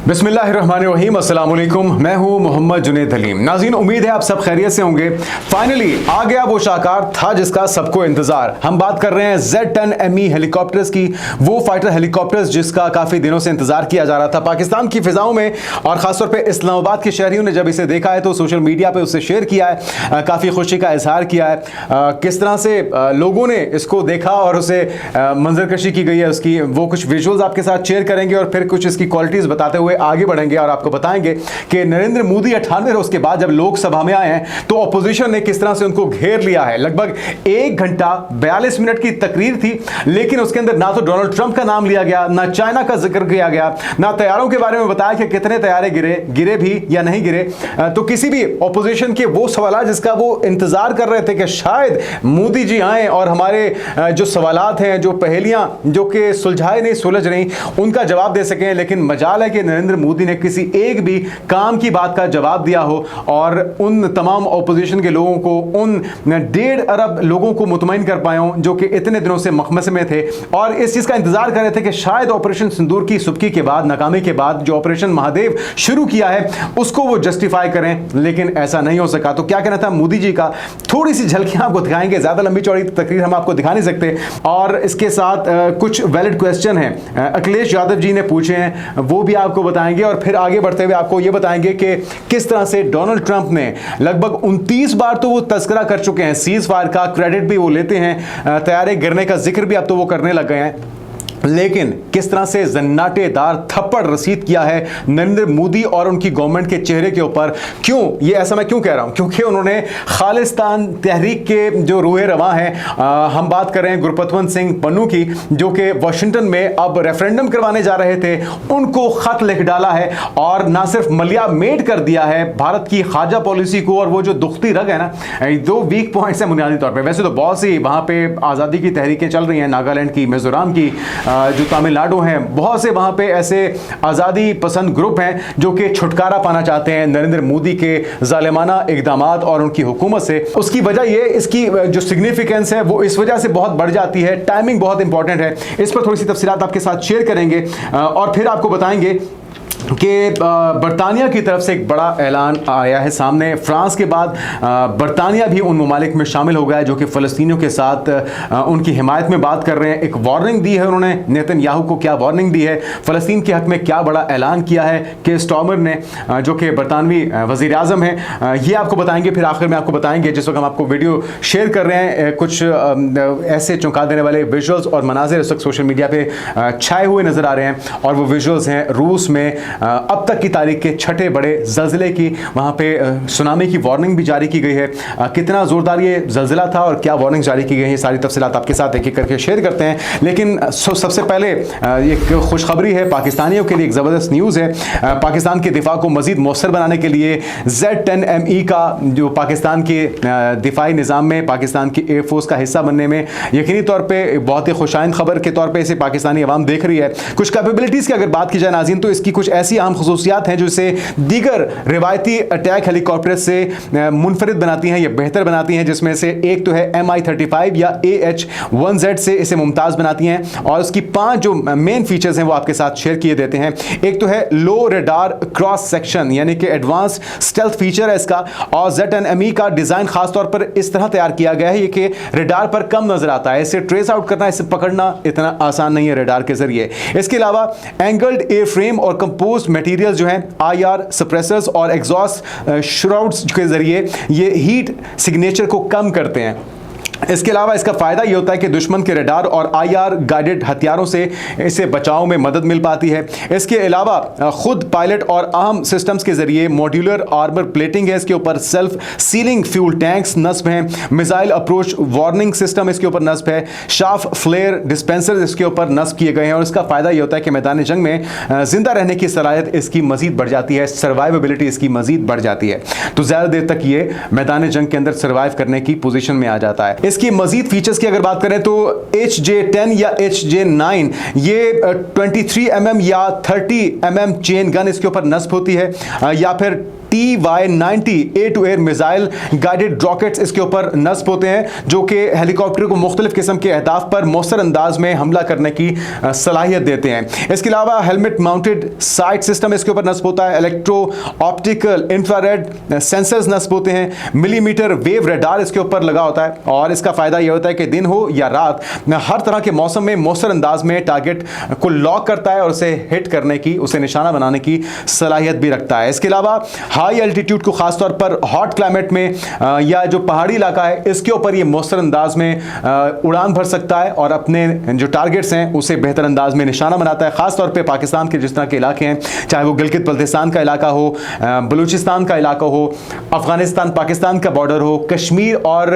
बिस्मिल्लाहिर्रहमानिर्रहीम, अस्सलाम वालेकुम। मैं हूं मोहम्मद जुनेद हलीम। नाज़रीन, उम्मीद है आप सब खैरियत से होंगे। फाइनली आ गया वो शाहकार था जिसका सबको इंतजार। हम बात कर रहे हैं Z-10 ME हेलीकॉप्टर्स की, वो फाइटर हेलीकॉप्टर्स जिसका काफी दिनों से इंतजार किया जा रहा था पाकिस्तान की फिजाओं में, और खासतौर पे इस्लामाबाद के शहरियों ने जब इसे देखा है तो सोशल मीडिया पे उससे शेयर किया है, काफी खुशी का इजहार किया है। किस तरह से लोगों ने इसको देखा और उसे मंजरकशी की गई है उसकी, वो कुछ विजुअल्स आपके साथ शेयर करेंगे और फिर कुछ इसकी क्वालिटीज बताते हुए आगे बढ़ेंगे और आपको बताएंगे कि नरेंद्र मोदी 98 रोज के बाद जब लोकसभा में आए हैं तो ऑपोजिशन ने किस तरह से उनको घेर लिया है। लगभग 1 घंटा 42 मिनट की तकरीर थी, लेकिन उसके अंदर ना तो डोनाल्ड ट्रंप का नाम लिया गया, ना चाइना का जिक्र किया गया, ना तैयारों के बारे में बताया कि कितने तैयारे गिरे भी या नहीं गिरे। तो किसी भी ऑपोजिशन के वो सवाल जिसका वो इंतजार कर रहे थे कि शायद मोदी जी आए और हमारे जो सवालात हैं, जो पहेलियां जो कि सुलझाए नहीं सुलझ रही, उनका जवाब दे सकें। लेकिन मजाल है कि नरेंद्र मोदी ने किसी एक भी काम की बात का जवाब दिया हो और उन तमाम ऑपोजिशन के लोगों को, उन 1.5 अरब लोगों को मुतमईन कर पाए हों जो कि इतने दिनों से मखमसे में थे और इस चीज का इंतजार कर रहे थे कि शायद ऑपरेशन सिंदूर की सुबकी के बाद, नाकामी के बाद जो ऑपरेशन महादेव शुरू किया है उसको वो जस्टिफाई करें, लेकिन ऐसा नहीं हो सका। तो क्या कहना था मोदी जी का, थोड़ी सी झलकियां आपको दिखाएंगे, ज्यादा लंबी चौड़ी तकरीर हम आपको दिखा नहीं सकते। और इसके साथ कुछ वैलिड क्वेश्चन हैं अखिलेश यादव जी ने पूछे हैं, वो भी आपको बताएंगे और फिर आगे बढ़ते हुए आपको यह बताएंगे कि किस तरह से डोनाल्ड ट्रंप ने लगभग 29 बार तो वो तस्करा कर चुके हैं सीज फायर का, क्रेडिट भी वो लेते हैं, तैयारे गिरने का जिक्र भी अब तो वो करने लग गए हैं, लेकिन किस तरह से जन्नाटेदार थप्पड़ रसीद किया है नरेंद्र मोदी और उनकी गवर्नमेंट के चेहरे के ऊपर। क्यों ये ऐसा मैं क्यों कह रहा हूं? क्योंकि उन्होंने खालिस्तान तहरीक के जो रूहे रवां हैं, हम बात कर रहे हैं गुरपतवंत सिंह पन्नू की, जो कि वाशिंगटन में अब रेफरेंडम करवाने जा रहे थे, उनको खत लिख डाला है और ना सिर्फ मलिया मेड कर दिया है भारत की खारजा पॉलिसी को। और वो जो दुखती रग है ना, 2 वीक पॉइंट्स है बुनियादी तौर पर। वैसे तो बहुत सी वहां पे आज़ादी की तहरीकें चल रही हैं, नागालैंड की, मिजोरम की, जो तमिलनाडु हैं, बहुत से वहां पे ऐसे आज़ादी पसंद ग्रुप हैं जो कि छुटकारा पाना चाहते हैं नरेंद्र मोदी के जालिमाना इक़दामात और उनकी हुकूमत से। उसकी वजह ये, इसकी जो सिग्निफिकेंस है वो इस वजह से बहुत बढ़ जाती है, टाइमिंग बहुत इंपॉर्टेंट है। इस पर थोड़ी सी तफसीलात आपके साथ शेयर करेंगे और फिर आपको बताएंगे कि बरतानिया की तरफ से एक बड़ा ऐलान आया है सामने। फ्रांस के बाद बरतानिया भी उन ममालिक में शामिल हो गया है जो कि फ़लस्तीनियों के साथ उनकी हिमायत में बात कर रहे हैं। एक वार्निंग दी है उन्होंने नेतन्याहू को। क्या वार्निंग दी है? फ़लस्तीन के हक़ में क्या बड़ा ऐलान किया है कि स्टॉमर ने, जो कि बरतानवी वज़ीर आज़म हैं, ये आपको बताएंगे। फिर आखिर में आपको बताएंगे, जिस वक्त हम आपको वीडियो शेयर कर रहे हैं, कुछ ऐसे चौंका देने वाले विजुअल्स और मनाज़िर इस वक्त सोशल मीडिया पर छाए हुए नज़र आ रहे हैं और वो विजुअल्स हैं रूस में अब तक की तारीख के 6ठे बड़े ज़लज़ले की। वहाँ पे सुनामी की वार्निंग भी जारी की गई है। कितना ज़ोरदार ये ज़लज़ला था और क्या वार्निंग जारी की गई है, सारी तफसीलात आपके साथ एक एक करके शेयर करते हैं। लेकिन सबसे पहले एक खुशखबरी है पाकिस्तानियों के लिए, एक ज़बरदस्त न्यूज़ है। पाकिस्तान के दिफा को मज़ीद मौसर बनाने के लिए Z-10 ME का, जो पाकिस्तान के दिफाई निज़ाम में पाकिस्तान की एयरफोर्स का हिस्सा बनने में यकीनी तौर पर बहुत ही खुशाइंद खबर के तौर पर इसे पाकिस्तानी अवाम देख रही है। कुछ कैपेबिलिटीज़ की अगर बात की जाए नाज़रीन, तो इसकी कुछ ऐसी आम खसूसियात हैं जो इसे दीगर रिवायती अटैक हेलीकॉप्टर से मुनफरिद बनाती हैं या बेहतर बनाती हैं, जिसमें से एक तो है Mi-35 या AH-1Z से इसे मुमताज़ बनाती हैं। और उसकी 5 जो मेन फीचर्स हैं वो आपके साथ शेयर किए देते हैं। एक तो है लो रेडार क्रॉस सेक्शन, यानी कि एडवांस स्टेल्थ फीचर है इसका। और Z-10 ME का डिज़ाइन खास तौर पर इस तरह तैयार किया गया है कि रेडार पर कम नजर आता है, इसे ट्रेस आउट करना, इसे पकड़ना इतना आसान नहीं है रेडार के जरिए। इसके अलावा एंगल्ड एयर फ्रेम और कंपोज मटेरियल्स जो हैं, IR सप्रेसर्स और एग्जॉस्ट श्राउड्स के जरिए ये हीट सिग्नेचर को कम करते हैं। इसके अलावा इसका फ़ायदा ये होता है कि दुश्मन के रडार और IR गाइडेड हथियारों से इसे बचाव में मदद मिल पाती है। इसके अलावा खुद पायलट और अहम सिस्टम्स के ज़रिए मॉड्यूलर आर्मर प्लेटिंग है इसके ऊपर, सेल्फ सीलिंग फ्यूल टैंक्स नस्ब हैं, मिसाइल अप्रोच वार्निंग सिस्टम इसके ऊपर नस्ब है, शार्प फ्लेयर डिस्पेंसर इसके ऊपर नस्ब किए गए हैं। और इसका फ़ायदा ये होता है कि मैदान जंग में ज़िंदा रहने की सलाहियत इसकी मज़ीद बढ़ जाती है, सर्वाइवेबिलिटी इसकी मज़ीद बढ़ जाती है, तो ज़्यादा देर तक ये मैदान जंग के अंदर सर्वाइव करने की पोजीशन में आ जाता है। इसकी मजीद फीचर्स की अगर बात करें तो HJ-10 या HJ-9 ये 23 mm या 30 mm चेन गन इसके ऊपर नस्ब होती है, या फिर TY-90 air to air missile guided rockets इसके ऊपर नस्ब होते हैं, जो कि हेलीकॉप्टर को मुख्तलिफ किस्म के अहदाफ पर मौसर अंदाज में हमला करने की सलाहियत देते हैं। इसके अलावा हेलमेट माउंटेड साइट सिस्टम इसके ऊपर नस्ब होता है, इलेक्ट्रो ऑप्टिकल इंफ्रारेड सेंसर्स नस्ब होते हैं, मिलीमीटर वेव रडार इसके ऊपर लगा होता है, और इसका फायदा यह होता है कि दिन हो या रात हर तरह के मौसम में मौसर अंदाज में टारगेट को लॉक करता है और उसे हिट करने की, उसे निशाना बनाने की सलाहियत भी रखता है। इसके अलावा हाई एल्टीट्यूड को खासतौर पर हॉट क्लाइमेट में या जो पहाड़ी इलाका है इसके ऊपर ये मौसर अंदाज में उड़ान भर सकता है और अपने जो टारगेट्स हैं उसे बेहतर अंदाज में निशाना बनाता है। खासतौर पर पाकिस्तान के जिस तरह के इलाके हैं, चाहे वो गिलगित बल्तिस्तान का इलाका हो, बलूचिस्तान का इलाका हो, अफगानिस्तान पाकिस्तान का बॉर्डर हो, कश्मीर और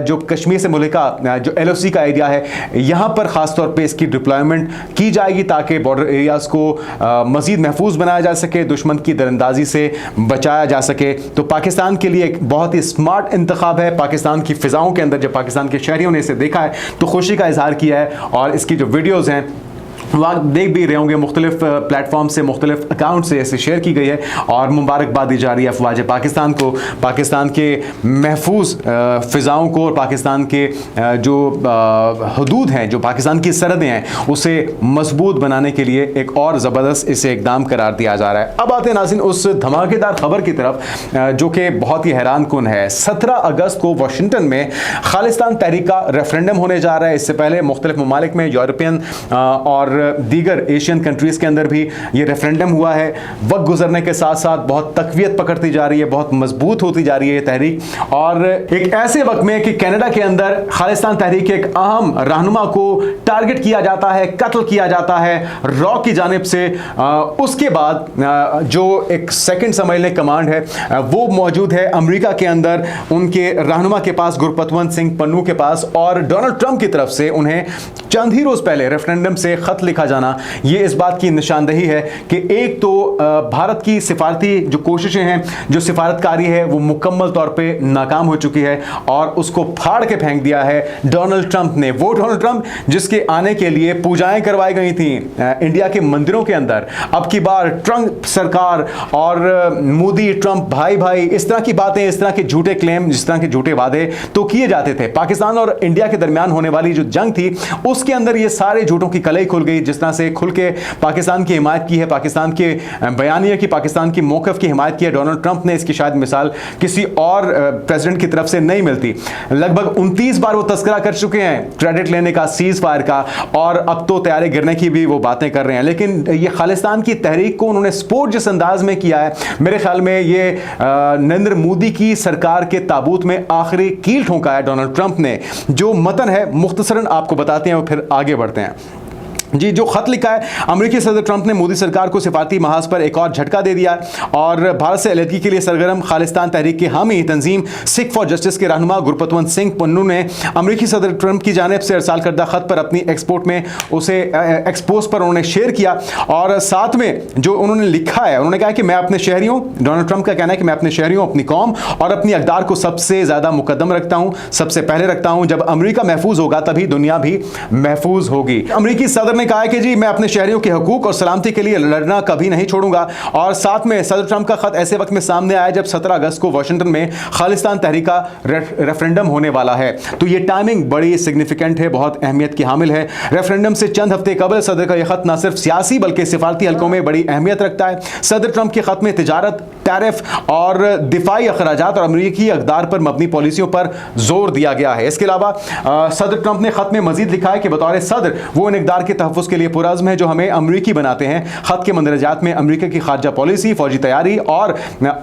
जो कश्मीर से मुल्का जो LOC का एरिया है, यहाँ पर खासतौर पे इसकी डिप्लॉयमेंट की जाएगी ताकि बॉर्डर एरियाज को मजीद महफूज बनाया जा सके, दुश्मन की दरअंदाजी से बचाया जा सके। तो पाकिस्तान के लिए एक बहुत ही स्मार्ट इंतखाब है। पाकिस्तान की फिजाओं के अंदर जब पाकिस्तान के शहरियों ने इसे देखा है तो खुशी का इजहार किया है, और इसकी जो वीडियोज़ हैं वहाँ देख भी रहे होंगे, मुख्तलिफ प्लेटफॉर्म से, मुख्तलिफ अकाउंट से ऐसे शेयर की गई है, और मुबारकबाद दी जा रही है अफवाज पाकिस्तान को, पाकिस्तान के महफूज फ़िज़ाओं को, और पाकिस्तान के जो हदूद हैं, जो पाकिस्तान की सरहदें हैं, उसे मजबूत बनाने के लिए एक और ज़बरदस्त इसे इकदाम करार दिया जा रहा है। अब आते हैं नाज़रीन उस धमाकेदार खबर की तरफ जो कि बहुत ही हैरान कुन है। 17 अगस्त को वाशिंगटन में खालिस्तान तहरीक का रेफरेंडम होने जा रहा है। इससे पहले मुख्तलिफ ममालिक में, यूरोपियन और दीगर एशियन कंट्रीज के अंदर भी ये रेफरेंडम हुआ है। वक्त गुजरने के साथ साथ बहुत तकवीत पकड़ती जा रही है, बहुत मजबूत होती जा रही है ये तहरीक, और एक ऐसे वक्त में कि कनाडा के अंदर खालिस्तान तहरीक के एक अहम रहनुमा को टारगेट किया जाता है, कत्ल किया जाता है रॉ की जानिब से। उसके बाद जो एक सेकंड समझ लें कमांड है वो मौजूद है अमेरिका के अंदर, उनके रहनुमा के पास, गुरपतवंत सिंह पन्नू के पास, और डोनाल्ड ट्रंप की तरफ से उन्हें चंद ही रोज पहले रेफरेंडम से खत लिखा जाना ये इस बात की निशानदही है कि एक तो भारत की सिफारती जो कोशिशें हैं, जो सिफारतकारी है, वो मुकम्मल तौर पे नाकाम हो चुकी है, और उसको फाड़ के फेंक दिया है डोनाल्ड ट्रंप ने। वो डोनाल्ड ट्रंप जिसके आने के लिए पूजाएं करवाई गई थी इंडिया के मंदिरों के अंदर, अब की बार ट्रंप सरकार और मोदी ट्रंप भाई भाई, इस तरह की बातें, इस तरह के झूठे क्लेम, जिस तरह के झूठे वादे तो किए जाते थे। पाकिस्तान और इंडिया के दरमियान होने वाली जो जंग थी उसके अंदर ये सारे झूठों की कलई खुल गई। जिस तरह से खुल के पाकिस्तान की हिमायत की है, पाकिस्तान के बयानिया की, पाकिस्तान की मौक़िफ़ की हिमायत की है डोनाल्ड ट्रंप ने, इसकी शायद मिसाल किसी और प्रेसिडेंट की तरफ से नहीं मिलती। लगभग 29 बार वो तस्करा कर चुके हैं क्रेडिट लेने का, सीज फायर का, और अब तो तैयारी गिरने की भी वो बातें कर रहे हैं। लेकिन ये खालिस्तान की तहरीक को उन्होंने सपोर्ट जिस अंदाज में किया है, मेरे ख्याल में ये नरेंद्र मोदी की सरकार के ताबूत में आखिरी कील ठोंका है डोनाल्ड ट्रंप ने। जो मतन है मुख्तसरन आपको बताते हैं और फिर आगे बढ़ते हैं। जी, जो खत लिखा है, अमेरिकी सदर ट्रंप ने मोदी सरकार को सिफारती महाज पर एक और झटका दे दिया और भारत से अलहदगी के लिए सरगर्म खालिस्तान तहरीक के हामी तंजीम सिख फॉर जस्टिस के रहनुमा गुरपतवंत सिंह पन्नू ने अमेरिकी सदर ट्रंप की जानिब से अरसाल करदा खत पर अपनी एक्सपोर्ट में उसे एक्सपोज पर उन्होंने शेयर किया, और साथ में जो उन्होंने लिखा है, उन्होंने कहा कि मैं अपने शहरियों, डोनाल्ड ट्रंप का कहना है कि मैं अपने शहरियों, अपनी कौम और अपनी अक़दार को सबसे ज़्यादा मुकद्दम रखता हूँ, सबसे पहले रखता हूँ। जब अमेरिका महफूज होगा तभी दुनिया भी महफूज होगी। अमेरिकी सदर ने कहा है कि जी मैं अपने शहरियों के हकूक और सलामती के लिए लड़ना कभी नहीं छोड़ूंगा। और साथ में सदर ट्रंप का खत ऐसे वक्त में सामने आया जब 17 अगस्त को वाशिंगटन में खालिस्तान तहरीक का रेफरेंडम होने वाला है। तो ये टाइमिंग बड़ी सिग्निफिकेंट है, बहुत अहमियत की हामिल है। रेफरेंडम से चंद हफ्ते कबल सदर का यह खत न सिर्फ सियासी बल्कि सिफारती हलकों में बड़ी अहमियत रखता है। सदर ट्रंप के खत में तिजारत, टैरिफ और दिफाई अखराजात और अमरीकी अक़दार पर मबनी पॉलिसियों पर जोर दिया गया है। इसके अलावा सदर ट्रंप ने खत में मजीद लिखा है कि बतौर सदर वो इन इक़दार के तहफ़्फ़ुज़ के लिए पुरअज़्म है जो हमें अमरीकी बनाते हैं। खत के मंदरजात में अमरीका की खारजा पॉलिसी, फौजी तैयारी और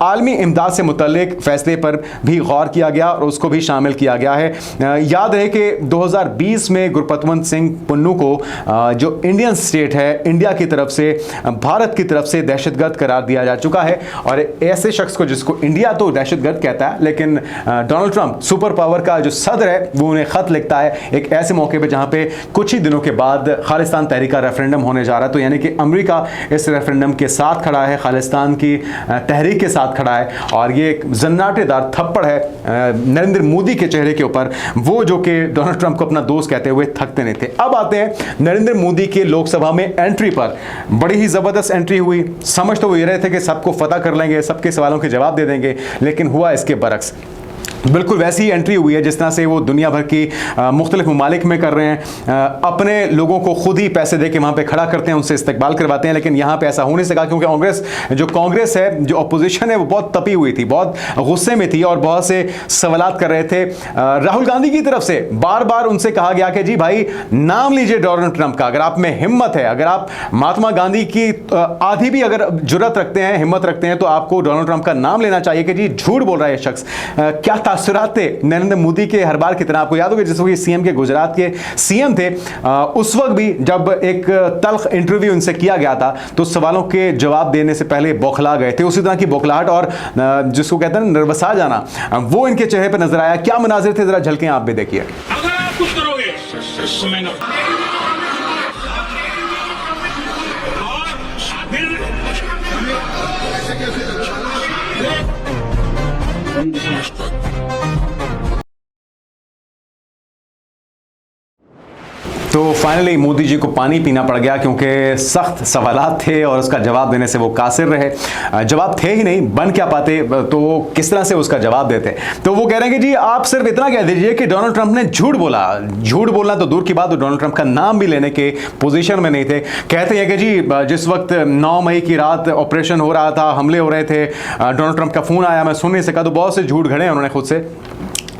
आलमी इमदाद से मुतल्लिक फैसले पर भी गौर किया गया और उसको भी शामिल किया गया है। याद रहे कि 2020 में गुरपतवंत सिंह पन्नू को जो इंडियन स्टेट है, इंडिया की तरफ से, भारत की तरफ से दहशतगर्द करार दिया जा चुका है। और ऐसे शख्स को, जिसको इंडिया तो दहशतगर्द कहता है, लेकिन डोनाल्ड ट्रंप सुपर पावर का जो सदर है वो उन्हें खत लिखता है एक ऐसे मौके पे जहां पे कुछ ही दिनों के बाद खालिस्तान तहरीक का रेफरेंडम होने जा रहा है। तो यानी कि अमेरिका इस रेफरेंडम के साथ खड़ा है, खालिस्तान की तहरीक के साथ खड़ा है, और ये एक जन्नाटेदार थप्पड़ है नरेंद्र मोदी के चेहरे के ऊपर, वो जो कि डोनाल्ड ट्रंप को अपना दोस्त कहते हुए थकते नहीं थे। अब आते हैं नरेंद्र मोदी के लोकसभा में एंट्री पर। बड़ी ही जबरदस्त एंट्री हुई। समझ तो वो ये रहे थे कि सबको फतह कर लेंगे, सबके सवालों के जवाब दे देंगे, लेकिन हुआ इसके बरक्स। बिल्कुल वैसी ही एंट्री हुई है जिस तरह से वो दुनिया भर की मुख्तलिफ ममालिक में कर रहे हैं, अपने लोगों को खुद ही पैसे दे के वहाँ पे खड़ा करते हैं, उनसे इस्तकबाल करवाते हैं। लेकिन यहाँ पे ऐसा हो नहीं सका क्योंकि कांग्रेस है, जो अपोजिशन है, वो बहुत तपी हुई थी, बहुत गुस्से में थी और बहुत से सवालात कर रहे थे। राहुल गांधी की तरफ से बार बार उनसे कहा गया कि जी भाई नाम लीजिए डोनाल्ड ट्रंप का, अगर आप में हिम्मत है, अगर आप महात्मा गांधी की आधी भी अगर जुर्रत रखते हैं, हिम्मत रखते हैं, तो आपको डोनाल्ड ट्रंप का नाम लेना चाहिए कि जी झूठ बोल रहा है ये शख्स। क्या तासुरात थे नरेंद्र मोदी के हर बार की तरह। आपको याद होगा जिस वक्त सीएम के गुजरात के सीएम थे, उस वक्त भी जब एक तल्ख इंटरव्यू उनसे किया गया था तो सवालों के जवाब देने से पहले बौखला गए थे। उसी तरह की बौखलाहट और जिसको कहते हैं नर्वसा जाना, वो इनके चेहरे पर नजर आया। क्या मनाजिर थे, जरा झलकें आप भी देखिए। अगर आप कुछ करोगे तो फाइनली मोदी जी को पानी पीना पड़ गया क्योंकि सख्त सवालात थे और उसका जवाब देने से वो कासिर रहे। जवाब थे ही नहीं, बन क्या पाते, तो वो किस तरह से उसका जवाब देते। तो वो कह रहे हैं कि जी आप सिर्फ इतना कह दीजिए कि डोनाल्ड ट्रंप ने झूठ बोला। झूठ बोलना तो दूर की बात, तो डोनाल्ड ट्रंप का नाम भी लेने के पोजीशन में नहीं थे। कहते हैं कि जी जिस वक्त 9 मई की रात ऑपरेशन हो रहा था, हमले हो रहे थे, डोनाल्ड ट्रंप का फोन आया, मैं सुन नहीं सका। तो बहुत से झूठ घड़े उन्होंने खुद से,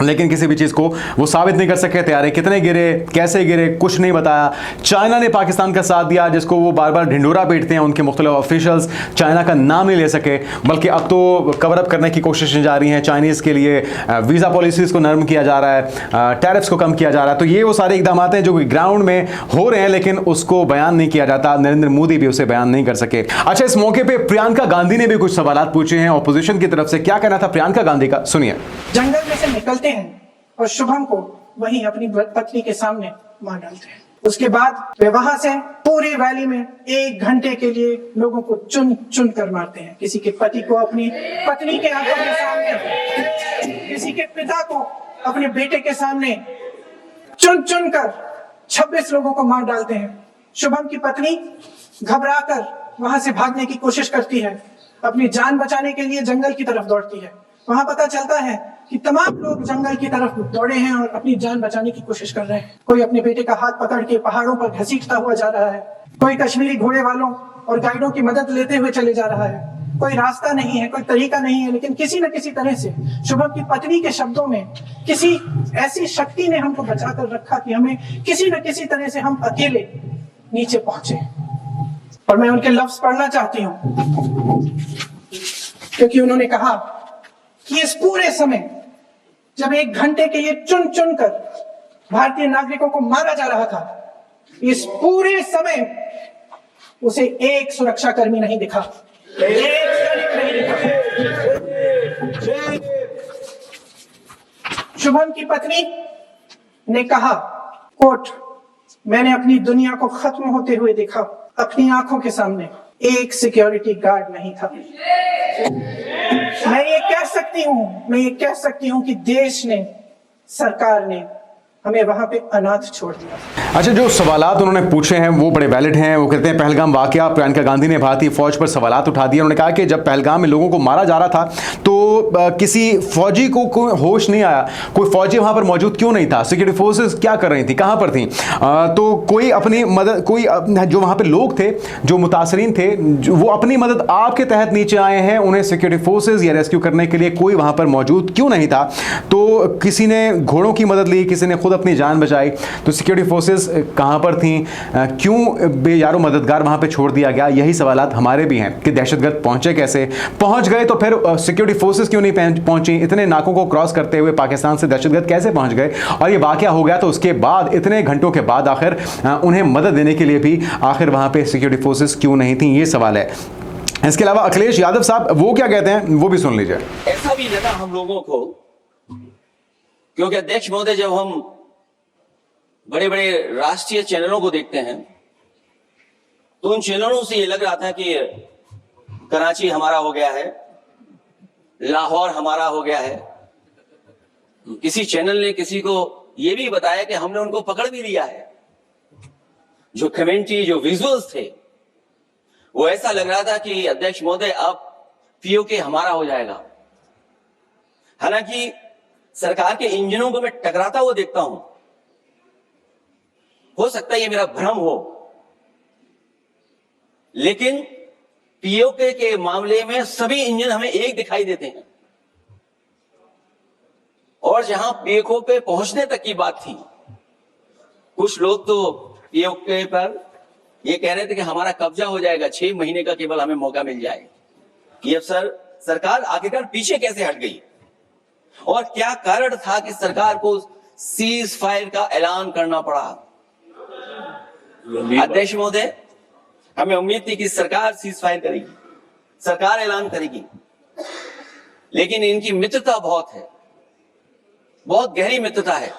लेकिन किसी भी चीज़ को वो साबित नहीं कर सके थे। यार कितने गिरे, कैसे गिरे, कुछ नहीं बताया। चाइना ने पाकिस्तान का साथ दिया, जिसको वो बार बार ढिंडोरा पीटते हैं उनके मुख्तलिफ ऑफिशियल्स, चाइना का नाम नहीं ले सके, बल्कि अब तो कवर अप करने की कोशिशें जा रही हैं। चाइनीज़ के लिए वीज़ा पॉलिसीज़ को नरम किया जा रहा है, टैरिफ्स को कम किया जा रहा है। तो ये वो सारे इकदाम हैं जो ग्राउंड में हो रहे हैं, लेकिन उसको बयान नहीं किया जाता। नरेंद्र मोदी भी उसे बयान नहीं कर सके। अच्छा, इस मौके पर प्रियंका गांधी ने भी कुछ सवाल पूछे हैं अपोजिशन की तरफ से। क्या कहना था प्रियंका गांधी का, सुनिए। जंगल में से निकलते हैं और शुभम को वहीं अपनी पत्नी के सामने मार डालते हैं। उसके बाद वे वहां से पूरी वैली में 1 घंटे के लिए लोगों को चुन चुन कर मारते हैं। किसी के पति को अपनी पत्नी के आंखों के सामने, किसी के पिता को अपने बेटे के सामने चुन चुन कर 26 लोगों को मार डालते हैं। शुभम की पत्नी घबराकर वहां से भागने की कोशिश करती है, अपनी जान बचाने के लिए जंगल की तरफ दौड़ती है। वहां पता चलता है कि तमाम लोग जंगल की तरफ दौड़े हैं और अपनी जान बचाने की कोशिश कर रहे हैं। कोई अपने बेटे का हाथ पकड़ के पहाड़ों पर घसीटता हुआ जा रहा है, कोई कश्मीरी घोड़े वालों और गाइडों की मदद लेते हुए चले जा रहा है। कोई रास्ता नहीं है, कोई तरीका नहीं है, लेकिन किसी न किसी तरह से शुभम की पत्नी के शब्दों में किसी ऐसी शक्ति ने हमको बचा कर रखा कि हमें किसी न किसी तरह से हम अकेले नीचे पहुंचे। और मैं उनके लफ्ज पढ़ना चाहती हूँ, क्योंकि उन्होंने कहा कि इस पूरे समय जब 1 घंटे के लिए चुन चुन कर भारतीय नागरिकों को मारा जा रहा था, इस पूरे समय उसे एक सुरक्षाकर्मी नहीं दिखा, एक सैनिक नहीं दिखा। शुभम की पत्नी ने कहा, कोट, मैंने अपनी दुनिया को खत्म होते हुए देखा, अपनी आंखों के सामने एक सिक्योरिटी गार्ड नहीं था। मैं ये कह सकती हूँ कि देश ने, सरकार ने हमें वहां पे अनाथ छोड़ दिया। अच्छा, जो सवालात उन्होंने पूछे हैं वो बड़े वैलिड हैं। वो कहते हैं पहलगाम वाकया, प्रियंका गांधी ने भारतीय फौज पर सवालात उठा दिए। उन्होंने कहा कि जब पहलगाम में लोगों को मारा जा रहा था तो किसी फौजी को कोई होश नहीं आया, कोई फौजी वहां पर मौजूद क्यों नहीं था, सिक्योरिटी फोर्सेस क्या कर रही थी, कहां पर थी। तो कोई अपनी मदद, कोई जो वहां पर लोग थे जो मुतासरीन थे, वो अपनी मदद आपके तहत नीचे आए हैं, उन्हें सिक्योरिटी फोर्सेज या रेस्क्यू करने के लिए कोई वहां पर मौजूद क्यों नहीं था। तो किसी ने घोड़ों की मदद ली, किसी ने खुद अपनी जान बचाई। तो सिक्योरिटी फोर्सेस कहां पर थी, क्यों बेयारो मददगार वहां पे छोड़ दिया गया। यही सवालात हमारे भी हैं कि दहशतगर्द पहुंचे कैसे, पहुंच गए तो फिर सिक्योरिटी फोर्सेस क्यों नहीं पहुंची, इतने नाकों को क्रॉस करते हुए पाकिस्तान से दहशतगर्द कैसे पहुंच गए। और ये वाकया हो गया तो उसके बाद इतने घंटों के बाद आखिर उन्हें मदद देने के लिए भी आखिर वहां पे सिक्योरिटी फोर्सेस क्यों नहीं थी, ये सवाल है। इसके अलावा अखिलेश यादव साहब वो क्या कहते हैं वो भी सुन लीजिए। ऐसा भी लगा हम लोगों को, क्योंकि अध्यक्ष महोदय जब हम बड़े बड़े राष्ट्रीय चैनलों को देखते हैं तो उन चैनलों से ये लग रहा था कि कराची हमारा हो गया है, लाहौर हमारा हो गया है। किसी चैनल ने किसी को ये भी बताया कि हमने उनको पकड़ भी लिया है। जो कमेंट्री, जो विजुअल्स थे, वो ऐसा लग रहा था कि अध्यक्ष महोदय अब पीओके हमारा हो जाएगा। हालांकि सरकार के इंजनों को मैं टकराता हुआ देखता हूं, हो सकता है ये मेरा भ्रम हो, लेकिन पीओके के मामले में सभी इंजन हमें एक दिखाई देते हैं। और जहां पीओके पे पहुंचने तक की बात थी, कुछ लोग तो पीओके पर ये कह रहे थे कि हमारा कब्जा हो जाएगा, 6 महीने का केवल हमें मौका मिल जाए। ये अफसर सरकार आखिरकार पीछे कैसे हट गई और क्या कारण था कि सरकार को सीज फायर का ऐलान करना पड़ा? अध्यक्ष महोदय, हमें उम्मीद थी कि सरकार सीज फायर करेगी, सरकार ऐलान करेगी, लेकिन इनकी मित्रता बहुत है, बहुत गहरी मित्रता है,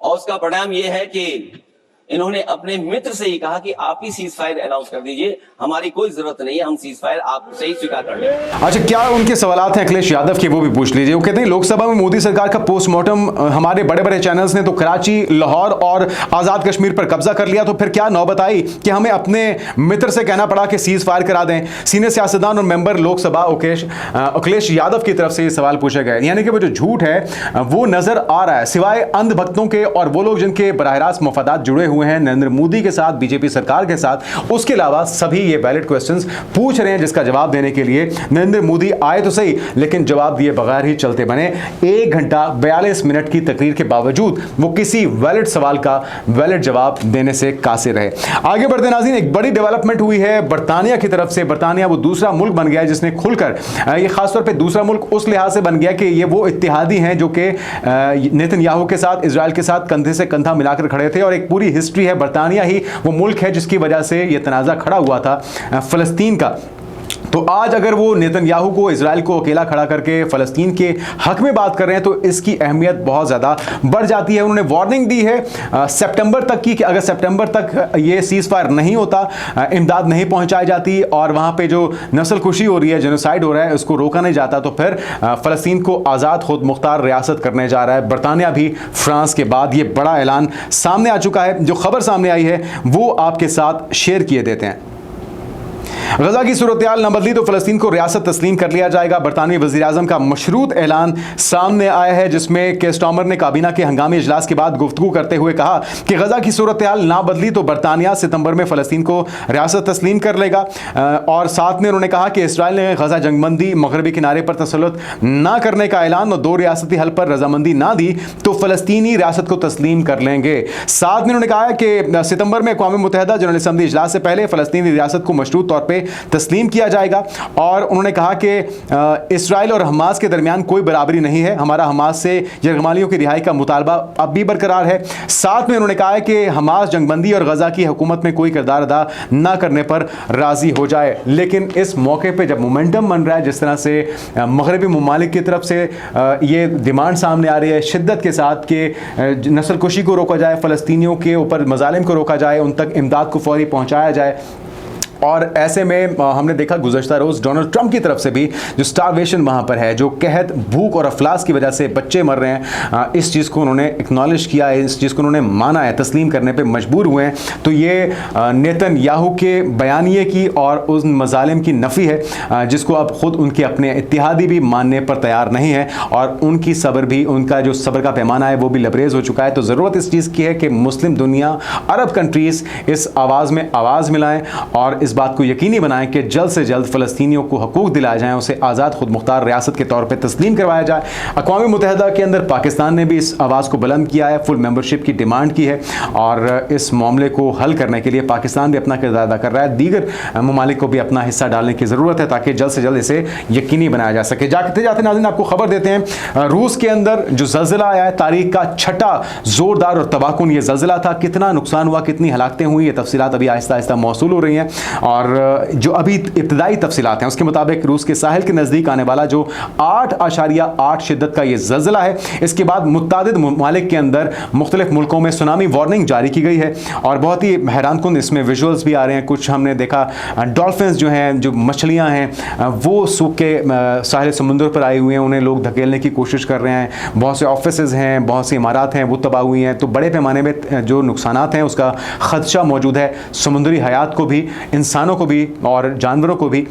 और उसका परिणाम यह है कि इन्होंने अपने मित्र से ही कहा कि आप ही सीज फायर अनाउंस कर दीजिए, हमारी कोई जरूरत नहीं है, हम सीज फायर आप से ही स्वीकार कर लेंगे। अच्छा, क्या उनके सवालात हैं अखिलेश यादव के, वो भी पूछ लीजिए। वो कहते हैं लोकसभा में मोदी सरकार का पोस्टमार्टम हमारे बड़े बड़े चैनल्स ने तो कराची, लाहौर और आजाद कश्मीर पर कब्जा कर लिया, तो फिर क्या नौबत आई कि हमें अपने मित्र से कहना पड़ा कि सीज फायर करा दें? सीनियर सियासतदान और मेंबर लोकसभा अखिलेश यादव की तरफ से ये सवाल पूछे गए। यानी कि वो जो झूठ है वो नजर आ रहा है, सिवाय अंधभक्तों के और वो लोग जिनके बराह रास्त मफादात जुड़े हुए हैं नरेंद्र मोदी के साथ, बीजेपी सरकार के साथ, उसके अलावा सभी ये वैलिड क्वेश्चंस पूछ रहे हैं, जिसका जवाब देने के लिए नरेंद्र मोदी आए तो सही, लेकिन जवाब दिए बगैर ही चलते बने। 1 घंटा 42 मिनट की तकरीर के बावजूद वो किसी वैलिड सवाल का वैलिड जवाब देने से कासिर रहे। आगे बढ़ते नाज़रीन, एक बड़ी डेवलपमेंट हुई है बरतानिया की तरफ से। बरतानिया वो दूसरा मुल्क बन गया है जिसने खुलकर, ये खासतौर पर दूसरा मुल्क उस लिहाज से बन गया कि ये वो इत्तेहादी हैं जो कि नेतन्याहू के साथ, इजराइल के साथ कंधे से कंधा मिलाकर खड़े थे, और एक पूरी हिस्ट्री है। बरतानिया ही वो मुल्क है जिसकी वजह से यह तनाज़ा खड़ा हुआ था फलस्तीन का। तो आज अगर वो नेतन्याहू को, इजराइल को अकेला खड़ा करके फलस्तीन के हक में बात कर रहे हैं तो इसकी अहमियत बहुत ज़्यादा बढ़ जाती है। उन्होंने वार्निंग दी है सितंबर तक की कि अगर सितंबर तक ये सीज फायर नहीं होता, इमदाद नहीं पहुंचाई जाती और वहाँ पे जो नस्लकुशी हो रही है, जेनोसाइड हो रहा है, उसको रोका नहीं जाता, तो फिर फ़लस्तीन को आज़ाद खुद मुख्तार रियासत करने जा रहा है। बरतानिया भी फ्रांस के बाद ये बड़ा ऐलान सामने आ चुका है। जो खबर सामने आई है वो आपके साथ शेयर किए देते हैं। गजा की सूरत-ए-हाल न बदली तो फलस्तीन को रियासत तस्लीम कर लिया जाएगा। बरतानवी वज़ीर-ए-आज़म का मशरूत ऐलान सामने आया है, जिसमें के स्टॉमर ने काबीना के हंगामी इजलास के बाद गुफ्तगू करते हुए कहा कि गजा की सूरत-ए-हाल ना बदली तो बरतानिया सितंबर में फलस्तीन को रियासत तस्लीम कर लेगा। और साथ में उन्होंने कहा कि इसराइल ने गजा जंगबंदी, मगरबी किनारे पर तसल्लुत ना करने का ऐलान और 2 रियासती हल पर रजामंदी ना दी तो फलस्तीनी रियासत को तस्लीम कर लेंगे। साथ में उन्होंने कहा कि सितंबर में अक़वाम मुत्तहिदा जनरल असम्बली इजलास से पहले फलस्तीनी रियासत को मशरूत तौर पर तस्लीम किया जाएगा। और उन्होंने कहा कि इसराइल और हमास के दरमियान कोई बराबरी नहीं है, हमारा हमास से यरगमालियों की रिहाई का मुतालबा अब भी बरकरार है। साथ में उन्होंने कहा है कि हमास जंगबंदी और गजा की हुकूमत में कोई किरदार अदा ना करने पर राजी हो जाए। लेकिन इस मौके पर जब मोमेंटम बन रहा है, जिस तरह से मगरबी ममालिक की तरफ से ये डिमांड सामने आ रही है शिद्दत के साथ कि नस्लकुशी को रोका जाए, फ़लस्तीनियों के ऊपर मज़ालिम को रोका जाए, उन तक इमदाद को फौरी पहुँचाया जाए। और ऐसे में हमने देखा गुज़श्ता रोज़ डोनाल्ड ट्रंप की तरफ से भी जो स्टारवेशन वहाँ पर है, जो कहत, भूख और अफलास की वजह से बच्चे मर रहे हैं, इस चीज़ को उन्होंने एक्नॉलेज किया है, इस चीज़ को उन्होंने माना है, तस्लीम करने पे मजबूर हुए हैं। तो ये नेतन्याहू के बयानिए की और उन मज़ालिम की नफ़ी है जिसको अब ख़ुद उनके अपने इत्तेहादी भी मानने पर तैयार नहीं है, और उनकी सब्र भी, उनका जो सब्र का पैमाना है वो भी लबरेज़ हो चुका है। तो ज़रूरत इस चीज़ की है कि मुस्लिम दुनिया, अरब कंट्रीज़ इस आवाज़ में आवाज़ मिलाएँ और इस बात को यकीनी बनाएं कि जल्द से जल्द फ़लस्तीनियों को हकूक़ दिलाए जाएं, उसे आज़ाद खुद मुख्तार रियासत के तौर पे तस्लीम करवाया जाए। अक़वाम मुत्तहिदा के अंदर पाकिस्तान ने भी इस आवाज़ को बुलंद किया है, फुल मेंबरशिप की डिमांड की है, और इस मामले को हल करने के लिए पाकिस्तान भी अपना किरदार अदा कर रहा है। दीगर ममालिक को भी अपना हिस्सा डालने की ज़रूरत है ताकि जल्द से जल्द इसे यकीनी बनाया जा सके। जाते जाते नाज़रीन आपको खबर देते हैं, रूस के अंदर जो ज़ल्ज़ला आया है, तारीख का 6ठा ज़ोरदार और तबाहकुन ये ज़ल्ज़ला था। कितना नुकसान हुआ, कितनी हलाकतें हुई, ये तफसीलात अभी आहिस्ता आहिस्ता मौसूल हो रही हैं। और जो अभी इब्तदाई तफसीलात हैं उसके मुताबिक रूस के साहिल के नज़दीक आने वाला जो 8.8 शिद्दत का ये ज़ल्ज़ला है, इसके बाद मुत्तादिद ममालिक के अंदर मुख्तलिफ मुल्कों में सुनामी वार्निंग जारी की गई है। और बहुत ही हैरानकुन इसमें विजुअल्स भी आ रहे हैं। कुछ हमने देखा डॉल्फिन्स जो हैं, जो मछलियाँ हैं, वो सूख के साहिल समुद्र पर आई हुई हैं, उन्हें लोग धकेलने की कोशिश कर रहे हैं। बहुत से ऑफिसेज़ हैं, बहुत सी इमारत हैं, वो तबाह हुई हैं। तो बड़े पैमाने में जो नुकसानात हैं उसका ख़दशा मौजूद है, समुद्री हयात को भी, इंसानों को भी और जानवरों को भी।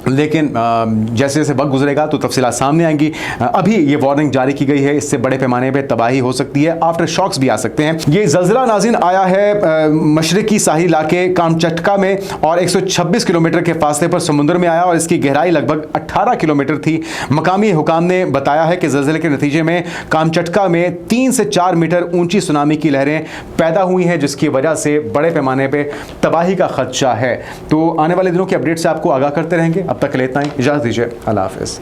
लेकिन जैसे जैसे वक्त गुजरेगा तो तफसीलात सामने आएंगी। अभी ये वार्निंग जारी की गई है, इससे बड़े पैमाने पे तबाही हो सकती है, आफ्टर शॉक्स भी आ सकते हैं। ये ज़लज़ला नाज़रीन आया है मशरकी साहिल इलाके कामचटका में और 126 किलोमीटर के फासले पर समुद्र में आया और इसकी गहराई लगभग 18 किलोमीटर थी। मकामी हुकाम ने बताया है कि ज़लज़ले के नतीजे में कामचटका में 3 से 4 मीटर ऊंची सुनामी की लहरें पैदा हुई हैं, जिसकी वजह से बड़े पैमाने पर तबाही का खदशा है। तो आने वाले दिनों की अपडेट से आपको आगाह करते रहेंगे। अब तक के लिए इतना ही, इजाज़त दीजिए, अल्लाह हाफ़िज़।